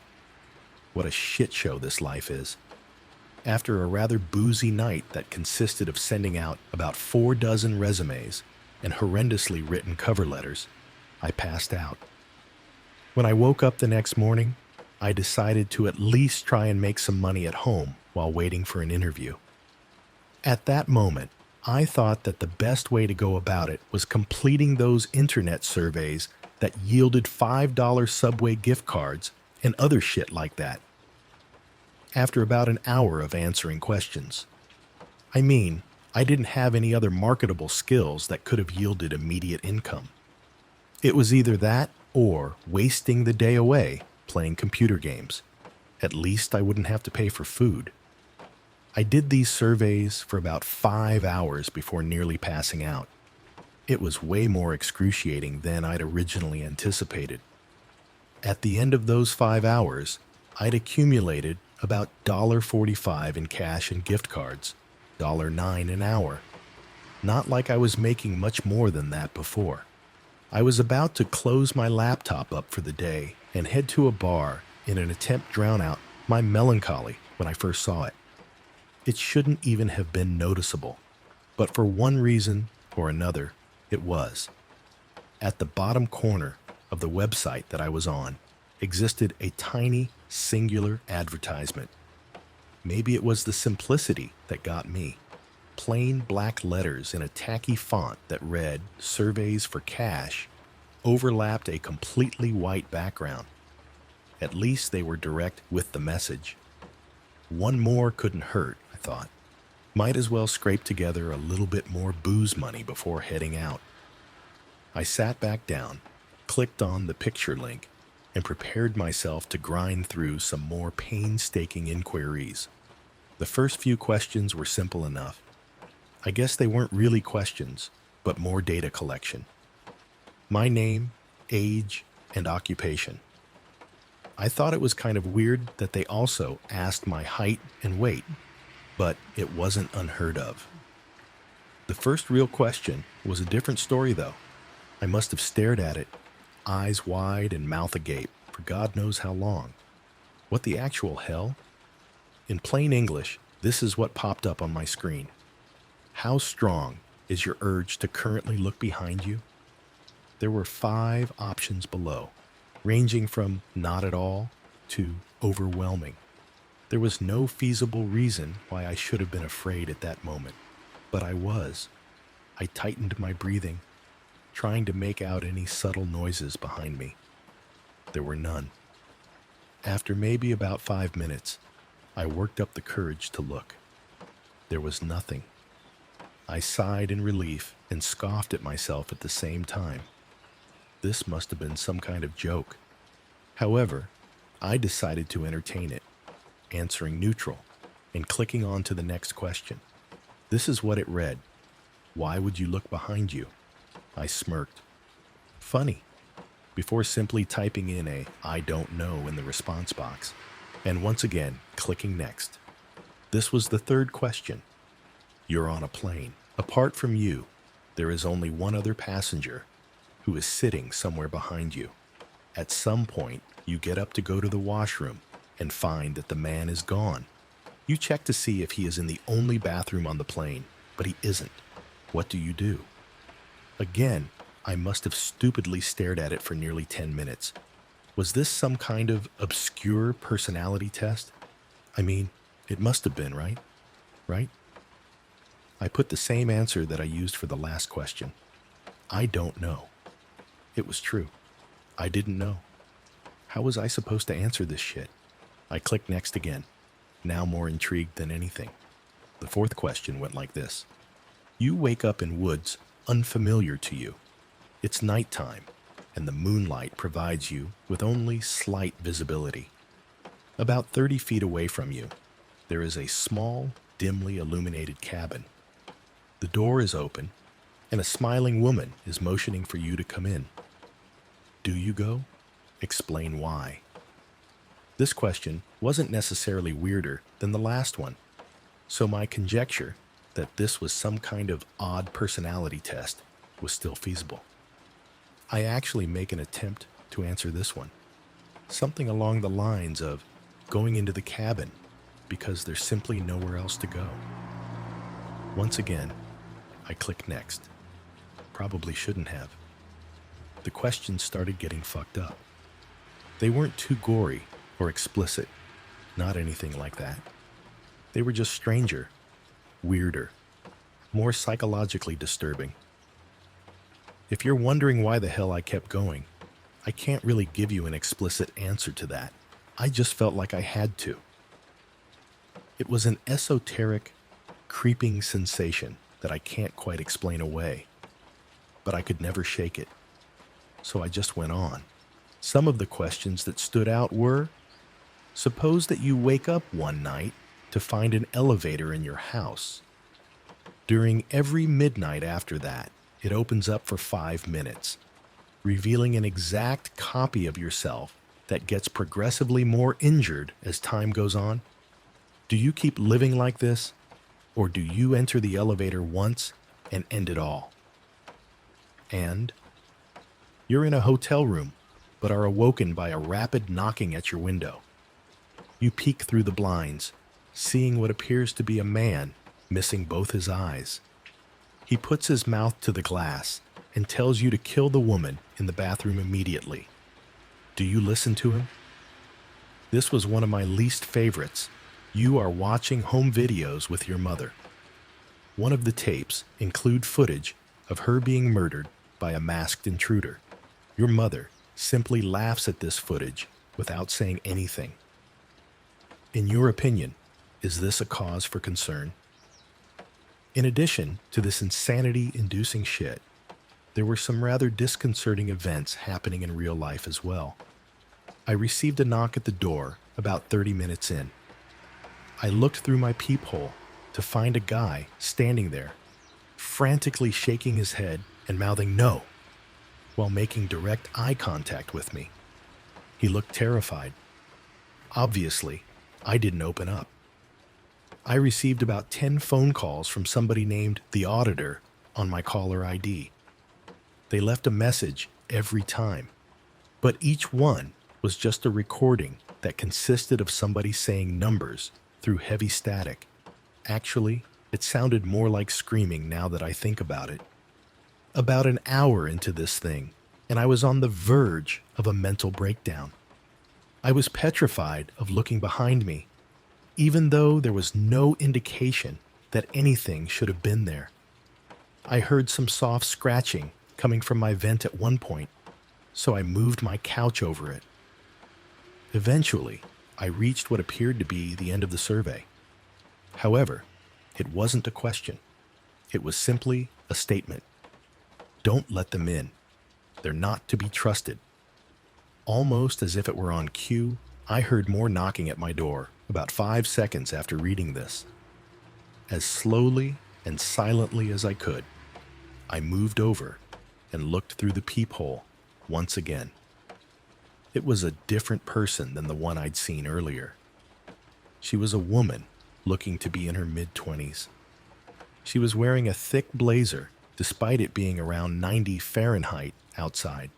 What a shit show this life is. After a rather boozy night that consisted of sending out about 4 dozen resumes and horrendously written cover letters, I passed out. When I woke up the next morning, I decided to at least try and make some money at home while waiting for an interview. At that moment, I thought that the best way to go about it was completing those internet surveys that yielded $5 Subway gift cards and other shit like that. After about an hour of answering questions. I mean, I didn't have any other marketable skills that could have yielded immediate income. It was either that or wasting the day away playing computer games. At least I wouldn't have to pay for food. I did these surveys for about 5 hours before nearly passing out. It was way more excruciating than I'd originally anticipated. At the end of those 5 hours, I'd accumulated about $1.45 in cash and gift cards, $9 an hour. Not like I was making much more than that before. I was about to close my laptop up for the day and head to a bar in an attempt to drown out my melancholy when I first saw it. It shouldn't even have been noticeable, but for one reason or another, it was. At the bottom corner, of the website that I was on existed a tiny, singular advertisement. Maybe it was the simplicity that got me. Plain black letters in a tacky font that read "Surveys for Cash" overlapped a completely white background. At least they were direct with the message. One more couldn't hurt, I thought. Might as well scrape together a little bit more booze money before heading out. I sat back down, clicked on the picture link, and prepared myself to grind through some more painstaking inquiries. The first few questions were simple enough. I guess they weren't really questions, but more data collection. My name, age, and occupation. I thought it was kind of weird that they also asked my height and weight, but it wasn't unheard of. The first real question was a different story, though. I must have stared at it, eyes wide and mouth agape, for God knows how long. What the actual hell? In plain English, this is what popped up on my screen. How strong is your urge to currently look behind you? There were 5 options below, ranging from not at all to overwhelming. There was no feasible reason why I should have been afraid at that moment, but I was. I tightened my breathing, trying to make out any subtle noises behind me. There were none. After maybe about 5 minutes, I worked up the courage to look. There was nothing. I sighed in relief and scoffed at myself at the same time. This must have been some kind of joke. However, I decided to entertain it, answering neutral and clicking on to the next question. This is what it read. Why would you look behind you? I smirked. Funny. Before simply typing in a "I don't know" in the response box, and once again clicking next. This was the third question. You're on a plane. Apart from you, there is only one other passenger who is sitting somewhere behind you. At some point, you get up to go to the washroom and find that the man is gone. You check to see if he is in the only bathroom on the plane, but he isn't. What do you do? Again, I must have stupidly stared at it for nearly 10 minutes. Was this some kind of obscure personality test? I mean, it must have been, right? Right? I put the same answer that I used for the last question. I don't know. It was true. I didn't know. How was I supposed to answer this shit? I clicked next again, now more intrigued than anything. The fourth question went like this. You wake up in woods unfamiliar to you. It's nighttime, and the moonlight provides you with only slight visibility. About 30 feet away from you, there is a small, dimly illuminated cabin. The door is open, and a smiling woman is motioning for you to come in. Do you go? Explain why. This question wasn't necessarily weirder than the last one, so my conjecture that this was some kind of odd personality test was still feasible. I actually make an attempt to answer this one. Something along the lines of going into the cabin because there's simply nowhere else to go. Once again, I click next. Probably shouldn't have. The questions started getting fucked up. They weren't too gory or explicit, not anything like that. They were just stranger, weirder, more psychologically disturbing. If you're wondering why the hell I kept going, I can't really give you an explicit answer to that. I just felt like I had to. It was an esoteric, creeping sensation that I can't quite explain away, but I could never shake it. So I just went on. Some of the questions that stood out were, suppose that you wake up one night to find an elevator in your house. During every midnight after that, it opens up for 5 minutes, revealing an exact copy of yourself that gets progressively more injured as time goes on. Do you keep living like this, or do you enter the elevator once and end it all? And you're in a hotel room, but are awoken by a rapid knocking at your window. You peek through the blinds, seeing what appears to be a man missing both his eyes. He puts his mouth to the glass and tells you to kill the woman in the bathroom immediately. Do you listen to him? This was one of my least favorites. You are watching home videos with your mother. One of the tapes include footage of her being murdered by a masked intruder. Your mother simply laughs at this footage without saying anything. In your opinion, is this a cause for concern? In addition to this insanity-inducing shit, there were some rather disconcerting events happening in real life as well. I received a knock at the door about 30 minutes in. I looked through my peephole to find a guy standing there, frantically shaking his head and mouthing no, while making direct eye contact with me. He looked terrified. Obviously, I didn't open up. I received about 10 phone calls from somebody named the Auditor on my caller ID. They left a message every time, but each one was just a recording that consisted of somebody saying numbers through heavy static. Actually, it sounded more like screaming now that I think about it. About an hour into this thing, and I was on the verge of a mental breakdown. I was petrified of looking behind me, even though there was no indication that anything should have been there. I heard some soft scratching coming from my vent at one point, so I moved my couch over it. Eventually, I reached what appeared to be the end of the survey. However, it wasn't a question. It was simply a statement. Don't let them in. They're not to be trusted. Almost as if it were on cue, I heard more knocking at my door about 5 seconds after reading this. As slowly and silently as I could, I moved over and looked through the peephole once again. It was a different person than the one I'd seen earlier. She was a woman looking to be in her mid-20s. She was wearing a thick blazer despite it being around 90 Fahrenheit outside.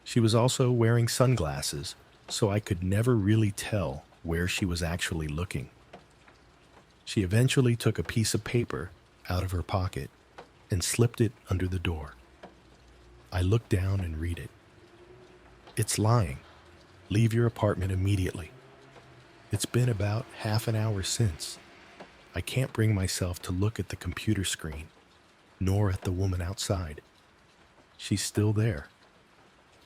She was also wearing sunglasses, so I could never really tell where she was actually looking. She eventually took a piece of paper out of her pocket and slipped it under the door. I looked down and read it. It's lying. Leave your apartment immediately. It's been about half an hour since. I can't bring myself to look at the computer screen, nor at the woman outside. She's still there.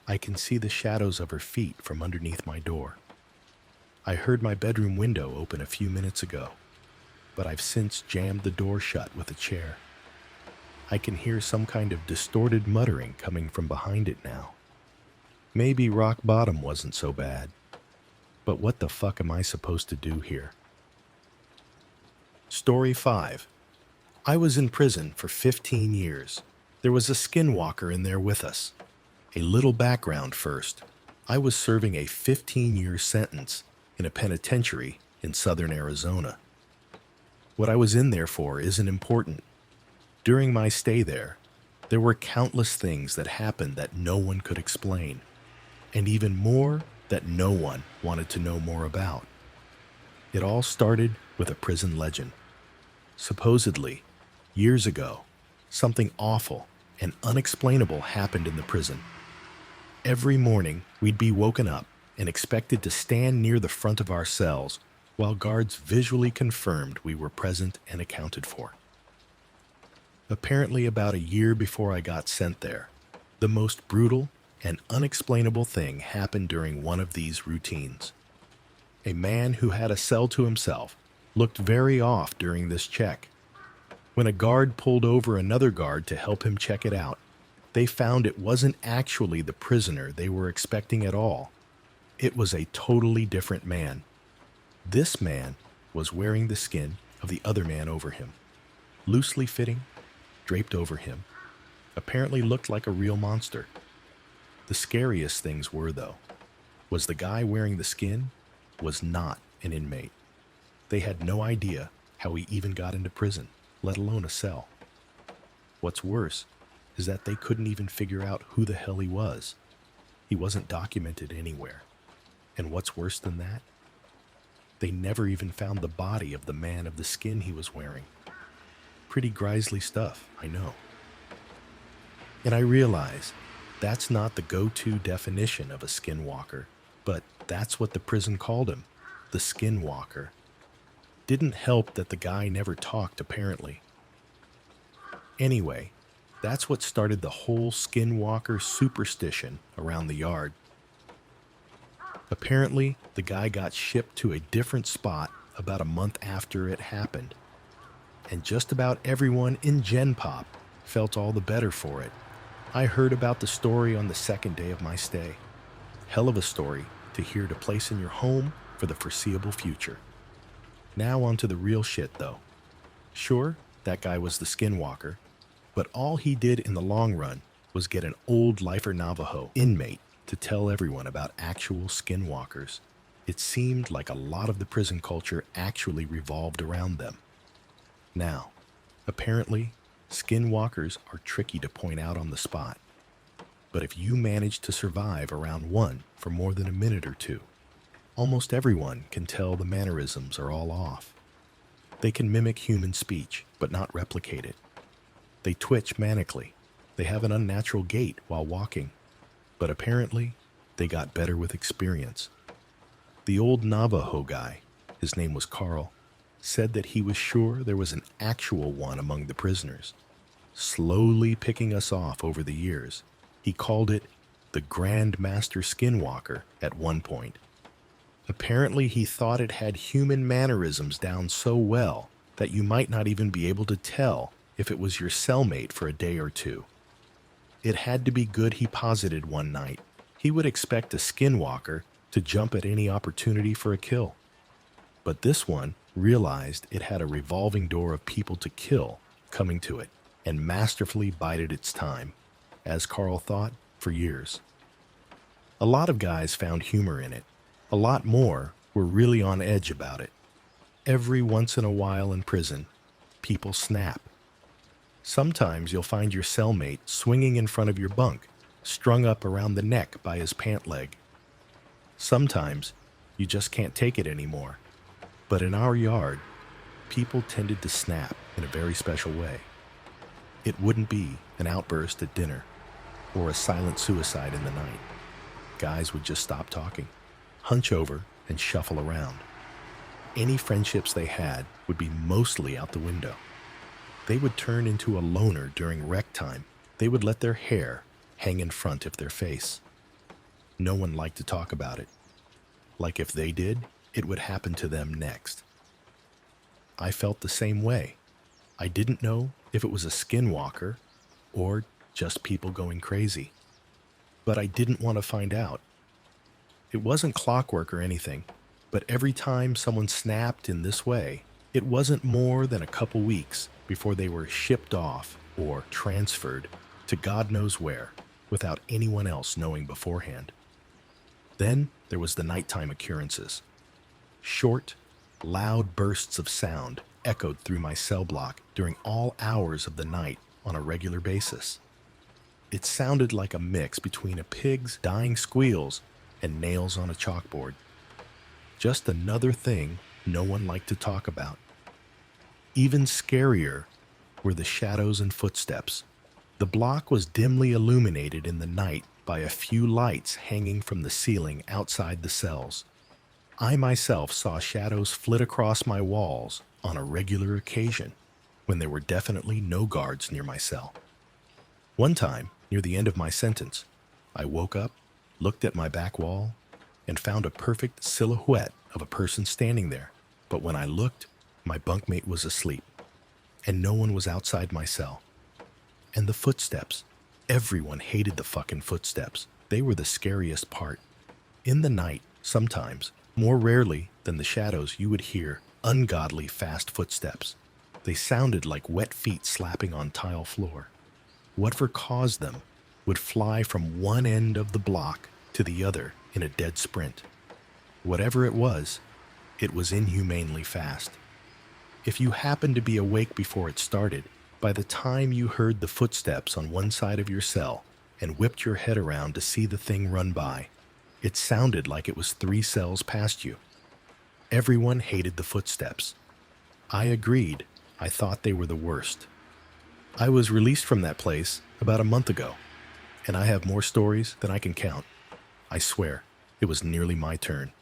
I can see the shadows of her feet from underneath my door. I heard my bedroom window open a few minutes ago, but I've since jammed the door shut with a chair. I can hear some kind of distorted muttering coming from behind it now. Maybe rock bottom wasn't so bad, but what the fuck am I supposed to do here? Story 5. I was in prison for 15 years. There was a skinwalker in there with us. A little background first. I was serving a 15-year sentence in a penitentiary in southern Arizona. What I was in there for isn't important. During my stay there were countless things that happened that no one could explain, and even more that no one wanted to know more about. It all started with a prison legend. Supposedly, years ago, something awful and unexplainable happened in the prison. Every morning, we'd be woken up and expected to stand near the front of our cells while guards visually confirmed we were present and accounted for. Apparently, about a year before I got sent there, the most brutal and unexplainable thing happened during one of these routines. A man who had a cell to himself looked very off during this check. When a guard pulled over another guard to help him check it out, they found it wasn't actually the prisoner they were expecting at all. It was a totally different man. This man was wearing the skin of the other man over him, loosely fitting, draped over him, apparently looked like a real monster. The scariest things were, though, was the guy wearing the skin was not an inmate. They had no idea how he even got into prison, let alone a cell. What's worse is that they couldn't even figure out who the hell he was. He wasn't documented anywhere. And what's worse than that? They never even found the body of the man of the skin he was wearing. Pretty grisly stuff, I know. And I realize that's not the go-to definition of a skinwalker, but that's what the prison called him, the skinwalker. Didn't help that the guy never talked, apparently. Anyway, that's what started the whole skinwalker superstition around the yard. Apparently, the guy got shipped to a different spot about a month after it happened, and just about everyone in Gen Pop felt all the better for it. I heard about the story on the second day of my stay. Hell of a story to hear to place in your home for the foreseeable future. Now on to the real shit, though. Sure, that guy was the skinwalker, but all he did in the long run was get an old lifer Navajo inmate to tell everyone about actual skinwalkers. It seemed like a lot of the prison culture actually revolved around them. Now, apparently, skinwalkers are tricky to point out on the spot. But if you manage to survive around one for more than a minute or two, almost everyone can tell the mannerisms are all off. They can mimic human speech, but not replicate it. They twitch manically. They have an unnatural gait while walking. But apparently, they got better with experience. The old Navajo guy, his name was Carl, said that he was sure there was an actual one among the prisoners. Slowly picking us off over the years, he called it the Grand Master Skinwalker at one point. Apparently he thought it had human mannerisms down so well that you might not even be able to tell if it was your cellmate for a day or two. It had to be good, he posited one night. He would expect a skinwalker to jump at any opportunity for a kill. But this one realized it had a revolving door of people to kill coming to it, and masterfully bided its time, as Carl thought, for years. A lot of guys found humor in it. A lot more were really on edge about it. Every once in a while in prison, people snap. Sometimes you'll find your cellmate swinging in front of your bunk, strung up around the neck by his pant leg. Sometimes you just can't take it anymore. But in our yard, people tended to snap in a very special way. It wouldn't be an outburst at dinner or a silent suicide in the night. Guys would just stop talking, hunch over, and shuffle around. Any friendships they had would be mostly out the window. They would turn into a loner during rec time. They would let their hair hang in front of their face. No one liked to talk about it. Like if they did, it would happen to them next. I felt the same way. I didn't know if it was a skinwalker or just people going crazy. But I didn't want to find out. It wasn't clockwork or anything, but every time someone snapped in this way, it wasn't more than a couple weeks before they were shipped off or transferred to God knows where without anyone else knowing beforehand. Then there was the nighttime occurrences. Short, loud bursts of sound echoed through my cell block during all hours of the night on a regular basis. It sounded like a mix between a pig's dying squeals and nails on a chalkboard. Just another thing no one liked to talk about. Even scarier were the shadows and footsteps. The block was dimly illuminated in the night by a few lights hanging from the ceiling outside the cells. I myself saw shadows flit across my walls on a regular occasion when there were definitely no guards near my cell. One time, near the end of my sentence, I woke up, looked at my back wall, and found a perfect silhouette of a person standing there. But when I looked, my bunkmate was asleep, and no one was outside my cell. And the footsteps. Everyone hated the fucking footsteps. They were the scariest part. In the night, sometimes, more rarely than the shadows, you would hear ungodly fast footsteps. They sounded like wet feet slapping on tile floor. Whatever caused them would fly from one end of the block to the other in a dead sprint. Whatever it was inhumanely fast. If you happened to be awake before it started, by the time you heard the footsteps on one side of your cell and whipped your head around to see the thing run by, it sounded like it was 3 cells past you. Everyone hated the footsteps. I agreed. I thought they were the worst. I was released from that place about a month ago, and I have more stories than I can count. I swear, it was nearly my turn.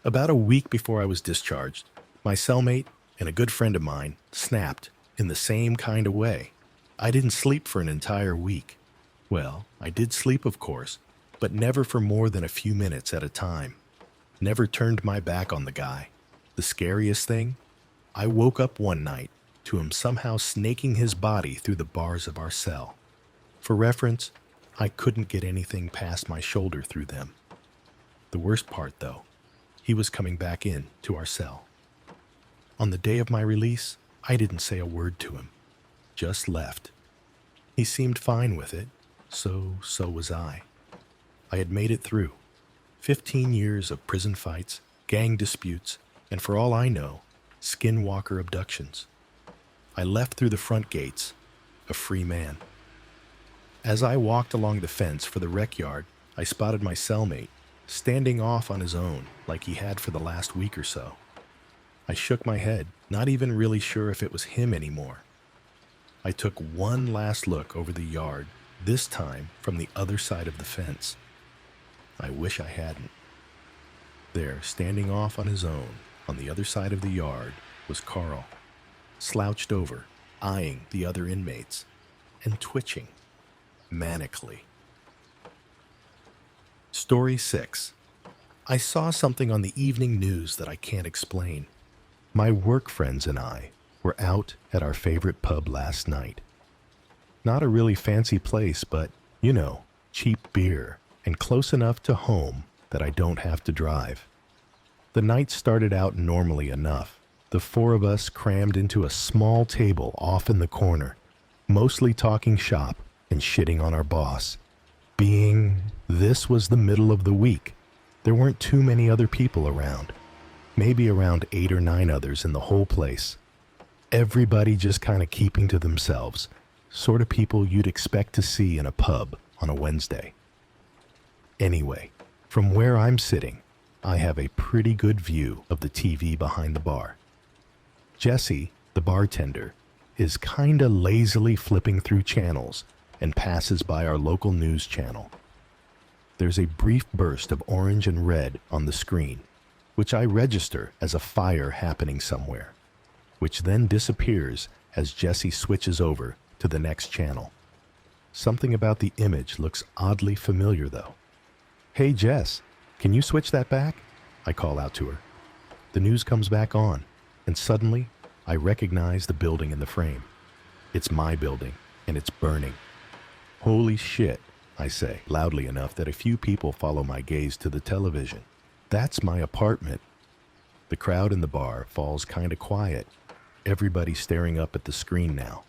About a week before I was discharged, my cellmate and a good friend of mine snapped in the same kind of way. I didn't sleep for an entire week. Well, I did sleep, of course, but never for more than a few minutes at a time. Never turned my back on the guy. The scariest thing? I woke up one night to him somehow snaking his body through the bars of our cell. For reference, I couldn't get anything past my shoulder through them. The worst part, though, he was coming back in to our cell. On the day of my release, I didn't say a word to him, just left. He seemed fine with it, so was I. I had made it through. 15 years of prison fights, gang disputes, and for all I know, skinwalker abductions. I left through the front gates, a free man. As I walked along the fence for the rec yard, I spotted my cellmate, standing off on his own like he had for the last week or so. I shook my head, not even really sure if it was him anymore. I took one last look over the yard, this time from the other side of the fence. I wish I hadn't. There, standing off on his own, on the other side of the yard, was Carl, slouched over, eyeing the other inmates, and twitching, manically. Story 6. I saw something on the evening news that I can't explain. My work friends and I were out at our favorite pub last night. Not a really fancy place, but, you know, cheap beer, and close enough to home that I don't have to drive. The night started out normally enough. The four of us crammed into a small table off in the corner, mostly talking shop and shitting on our boss. Being this was the middle of the week, there weren't too many other people around. Maybe around 8 or 9 others in the whole place. Everybody just kind of keeping to themselves, sort of people you'd expect to see in a pub on a Wednesday. Anyway, from where I'm sitting, I have a pretty good view of the TV behind the bar. Jesse, the bartender, is kinda lazily flipping through channels and passes by our local news channel. There's a brief burst of orange and red on the screen, which I register as a fire happening somewhere, which then disappears as Jesse switches over to the next channel. Something about the image looks oddly familiar, though. "Hey, Jess, can you switch that back?" I call out to her. The news comes back on, and suddenly I recognize the building in the frame. It's my building, and it's burning. "Holy shit," I say, loudly enough that a few people follow my gaze to the television. "That's my apartment." The crowd in the bar falls kinda quiet. Everybody's staring up at the screen now.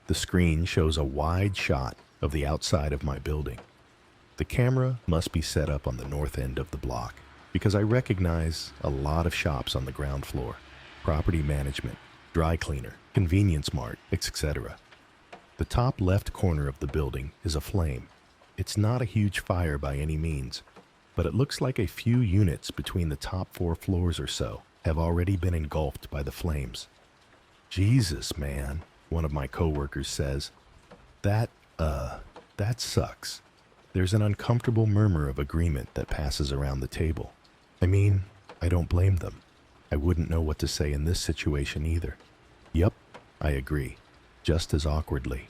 The screen shows a wide shot of the outside of my building. The camera must be set up on the north end of the block, because I recognize a lot of shops on the ground floor. Property management, dry cleaner, convenience mart, etc. The top left corner of the building is aflame. It's not a huge fire by any means, but it looks like a few units between the top 4 floors or so have already been engulfed by the flames. "Jesus, man," one of my coworkers says. That sucks." There's an uncomfortable murmur of agreement that passes around the table. I mean, I don't blame them. I wouldn't know what to say in this situation either. "Yup," I agree, just as awkwardly.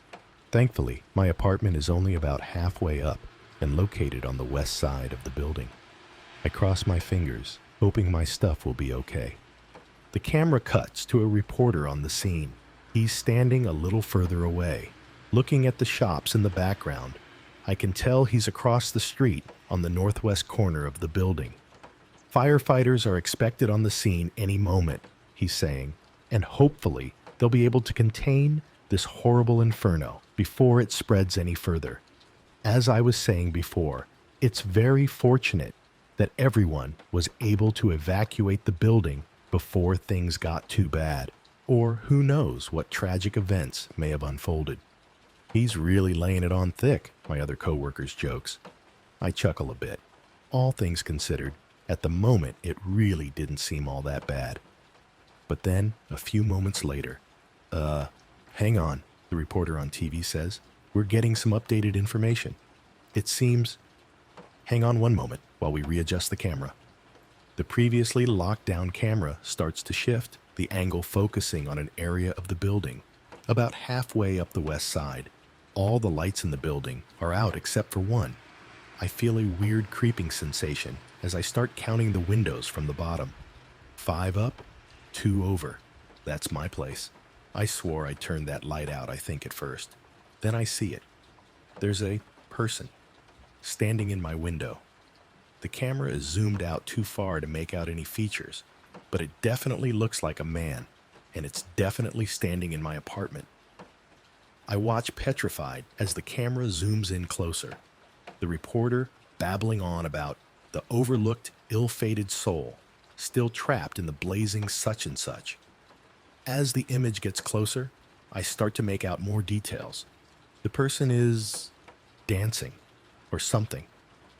Thankfully, my apartment is only about halfway up and located on the west side of the building. I cross my fingers, hoping my stuff will be okay. The camera cuts to a reporter on the scene. He's standing a little further away, looking at the shops in the background. I can tell he's across the street on the northwest corner of the building. "Firefighters are expected on the scene any moment," he's saying, "and hopefully they'll be able to contain this horrible inferno before it spreads any further. As I was saying before, it's very fortunate that everyone was able to evacuate the building before things got too bad, or who knows what tragic events may have unfolded." "He's really laying it on thick," my other coworkers jokes. I chuckle a bit. All things considered, at the moment it really didn't seem all that bad. But then, a few moments later, hang on, the the reporter on TV says. We're getting some updated information. It seems... Hang on one moment while we readjust the camera. The previously locked down camera starts to shift, the angle focusing on an area of the building, about halfway up the west side. All the lights in the building are out except for one. I feel a weird creeping sensation as I start counting the windows from the bottom. 5 up, 2 over. That's my place. I swore I'd turn that light out, I think, at first. Then I see it. There's a person standing in my window. The camera is zoomed out too far to make out any features, but it definitely looks like a man, and it's definitely standing in my apartment. I watch petrified as the camera zooms in closer. The reporter babbling on about the overlooked, ill-fated soul, still trapped in the blazing such and such. As the image gets closer, I start to make out more details. The person is dancing, or something.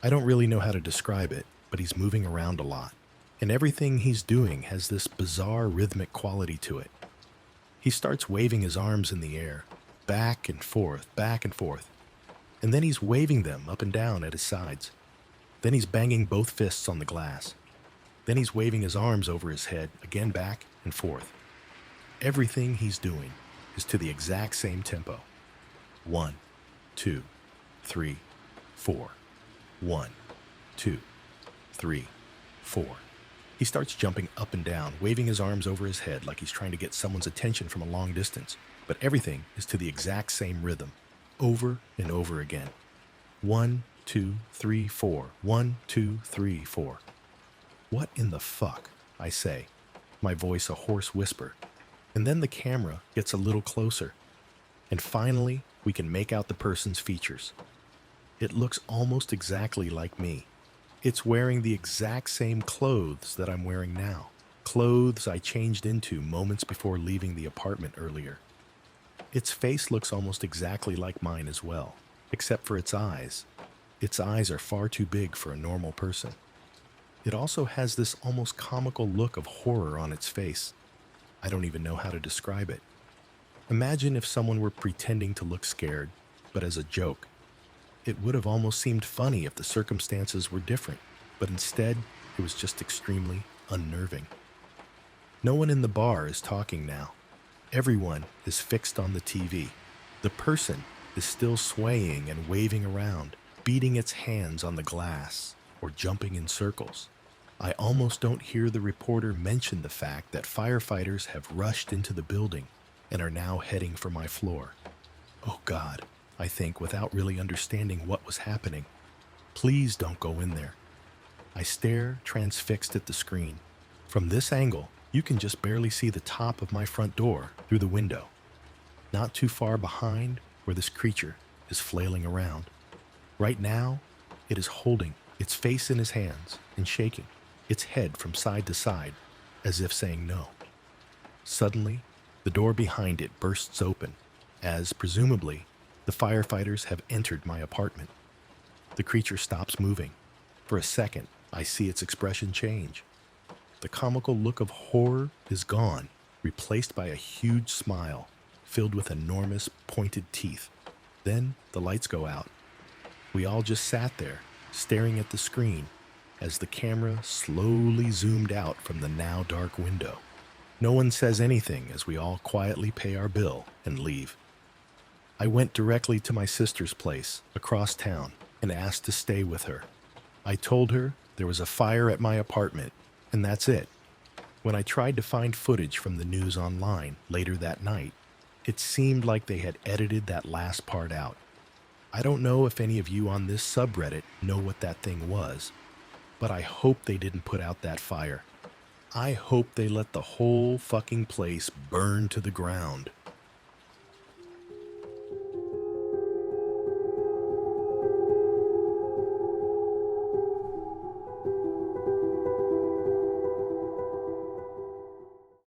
I don't really know how to describe it, but he's moving around a lot, and everything he's doing has this bizarre rhythmic quality to it. He starts waving his arms in the air, back and forth, and then he's waving them up and down at his sides. Then he's banging both fists on the glass. Then he's waving his arms over his head, again back and forth. Everything he's doing is to the exact same tempo. 1, 2, 3, 4. 1, 2, 3, 4. He starts jumping up and down, waving his arms over his head like he's trying to get someone's attention from a long distance. But everything is to the exact same rhythm, over and over again. 1, 2, 3, 4. 1, 2, 3, 4. What in the fuck? I say, my voice a hoarse whisper. And then the camera gets a little closer. And finally, we can make out the person's features. It looks almost exactly like me. It's wearing the exact same clothes that I'm wearing now. Clothes I changed into moments before leaving the apartment earlier. Its face looks almost exactly like mine as well, except for its eyes. Its eyes are far too big for a normal person. It also has this almost comical look of horror on its face. I don't even know how to describe it. Imagine if someone were pretending to look scared, but as a joke. It would have almost seemed funny if the circumstances were different, but instead, it was just extremely unnerving. No one in the bar is talking now. Everyone is fixed on the TV. The person is still swaying and waving around, beating its hands on the glass or jumping in circles. I almost don't hear the reporter mention the fact that firefighters have rushed into the building and are now heading for my floor. Oh God, I think, without really understanding what was happening. Please don't go in there. I stare, transfixed at the screen. From this angle, you can just barely see the top of my front door through the window. Not too far behind where this creature is flailing around. Right now, it is holding its face in his hands and shaking its head from side to side as if saying no. Suddenly, the door behind it bursts open as, presumably, the firefighters have entered my apartment. The creature stops moving. For a second, I see its expression change. The comical look of horror is gone, replaced by a huge smile filled with enormous pointed teeth. Then the lights go out. We all just sat there, staring at the screen as the camera slowly zoomed out from the now dark window. No one says anything as we all quietly pay our bill and leave. I went directly to my sister's place across town and asked to stay with her. I told her there was a fire at my apartment, and that's it. When I tried to find footage from the news online later that night, it seemed like they had edited that last part out. I don't know if any of you on this subreddit know what that thing was, but I hope they didn't put out that fire. I hope they let the whole fucking place burn to the ground.